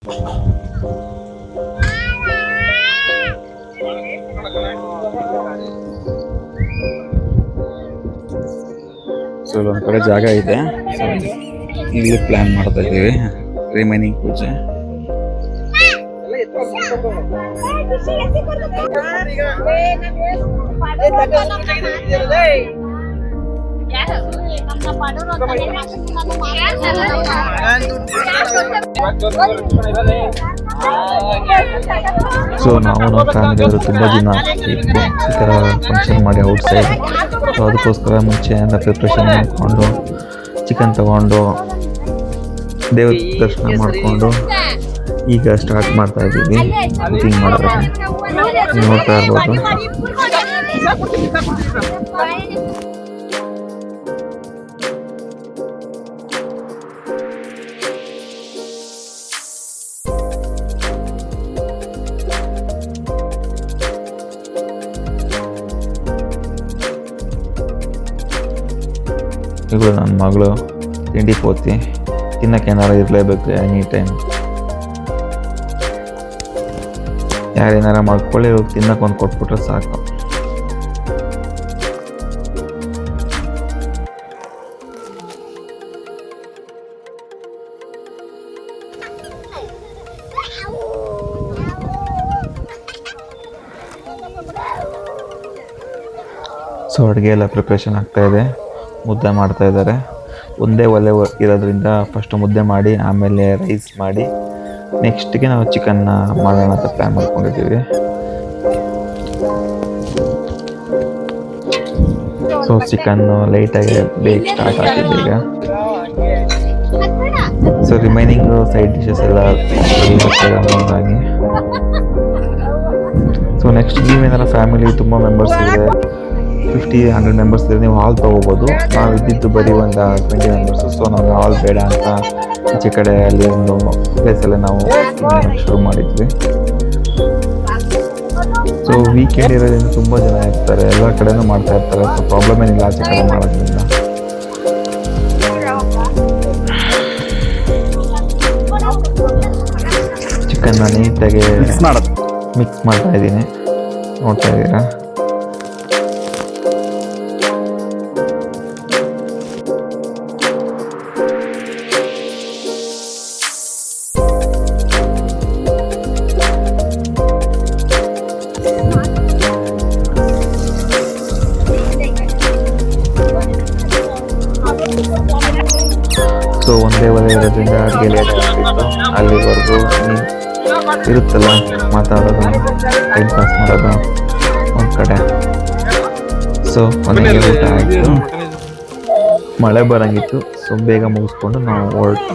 So ಒಂದು ಕಡೆ ಜಾಗ ಇದೆ, ಸೊ ಇಲ್ಲಿ ಪ್ಲಾನ್ ಮಾಡ್ತಾ ಇದ್ದೀವಿ ರಿಮೈನಿಂಗ್ ಪೂಜೆ. ಸೊ ನಾವು ನಮ್ಮ ಫ್ಯಾಮಿಲಿ ಅವರು ತುಂಬ ದಿನ ಆಗ್ತಿತ್ತು ಈ ಥರ ಫಂಕ್ಷನ್ ಮಾಡಿ ಔಟ್ಸೈಡ್. ಸೊ ಅದಕ್ಕೋಸ್ಕರ ಮುಂಚೆಯಿಂದ ಪ್ರಿಪ್ರೇಷನ್ ಮಾಡಿಕೊಂಡು ಚಿಕನ್ ತಗೊಂಡು ದೇವ್ರ ದರ್ಶನ ಮಾಡಿಕೊಂಡು ಈಗ ಸ್ಟಾರ್ಟ್ ಮಾಡ್ತಾ ಇದ್ದೀವಿ ಕುಕಿಂಗ್ ಮಾಡೋದಕ್ಕೆ. ನೋಡ್ತಾ ಇರ್ಬೋದು. ಇವಾಗ ನನ್ನ ಮಗಳು ತಿಂಡಿ ಪೋತಿ ತಿನ್ನಕ್ಕೆ ಏನಾರು ಇರಲೇಬೇಕು ಎನಿ ಟೈಮ್. ಯಾರೇನಾರ ಮಾಡ್ಕೊಳ್ಳಿ ಇವಾಗ ತಿನ್ನಕ್ಕೆ ಒಂದು ಕೊಟ್ಬಿಟ್ರೆ ಸಾಕು. ಸೊ ಅಡುಗೆ ಎಲ್ಲ ಪ್ರಿಪ್ರೇಷನ್ ಆಗ್ತಾ ಇದೆ. ಮುದ್ದೆ ಮಾಡ್ತಾ ಇದ್ದಾರೆ. ಒಂದೇ ಒಲೆ ಇರೋದ್ರಿಂದ ಫಸ್ಟ್ ಮುದ್ದೆ ಮಾಡಿ ಆಮೇಲೆ ರೈಸ್ ಮಾಡಿ ನೆಕ್ಸ್ಟ್ಗೆ ನಾವು ಚಿಕನ್ನ ಮಾಡೋಣ ಅಂತ ಪ್ಲ್ಯಾನ್ ಮಾಡ್ಕೊಂಡಿದ್ದೀವಿ. ಸೊ ಚಿಕನ್ನು ಲೈಟಾಗಿ ಬೇಗ ಸ್ಟಾರ್ಟ್ ಆಗ್ತಿದೆ ಈಗ. ಸೊ ರಿಮೈನಿಂಗ್ ಸೈಡ್ ಡಿಶಸ್ ಎಲ್ಲ ಹಾಗಾಗಿ. ಸೊ ನೆಕ್ಸ್ಟ್ ನೀವೇನಾರ ಫ್ಯಾಮಿಲಿ ತುಂಬ ಮೆಂಬರ್ಸ್ ಇದೆ, 50-100 ಮೆಂಬರ್ಸ್ ಇದ್ರೆ ನೀವು ಹಾಲ್ ತೊಗೋಬೋದು. ನಾವು ಇದ್ದಿದ್ದು ಬರೀ ಒಂದು 20 ಮೆಂಬರ್ಸು. ಸೊ ನಾವು ಹಾಲ್ ಬೇಡ ಅಂತ ಈಚೆ ಕಡೆ ಅಲ್ಲಿ ಒಂದು ಪ್ಲೇಸಲ್ಲೇ ನಾವು ಶುರು ಮಾಡಿದ್ವಿ. ಸೊ ವೀಕೆಂಡ್ ಇರೋದ್ರಿಂದ ತುಂಬ ಜನ ಇರ್ತಾರೆ, ಎಲ್ಲ ಕಡೆನೂ ಮಾಡ್ತಾ ಇರ್ತಾರೆ. ಸೊ ಪ್ರಾಬ್ಲಮ್ ಏನಿಲ್ಲ ಆಚೆ ಕಡೆ ಮಾಡೋದ್ರಿಂದ. ಚಿಕನ್ನ ನೀಟಾಗಿ ಮಿಕ್ಸ್ ಮಾಡ್ತಾ ಇದ್ದೀನಿ, ನೋಡ್ತಾ ಇದ್ದೀರಾ. ಸೊ ಒಂದೇ ಒಲೆ ಇರೋದ್ರಿಂದ ಅಡುಗೆ ಲೇಟ್ ಆಗ್ತಿತ್ತು. ಅಲ್ಲಿವರೆಗೂ ಇರುತ್ತಲ್ಲ ಮಾತಾಡೋದು, ಟೈಮ್ ಪಾಸ್ ಮಾಡೋದು ಒಂದು ಕಡೆ. ಸೊ ಕೊನೆಗೆ ಊಟ ಆಯಿತು, ಮಳೆ ಬರೋಂಗಿತ್ತು. ಸೊ ಬೇಗ ಮುಗಿಸ್ಕೊಂಡು ನಾವು ಹೊರಟು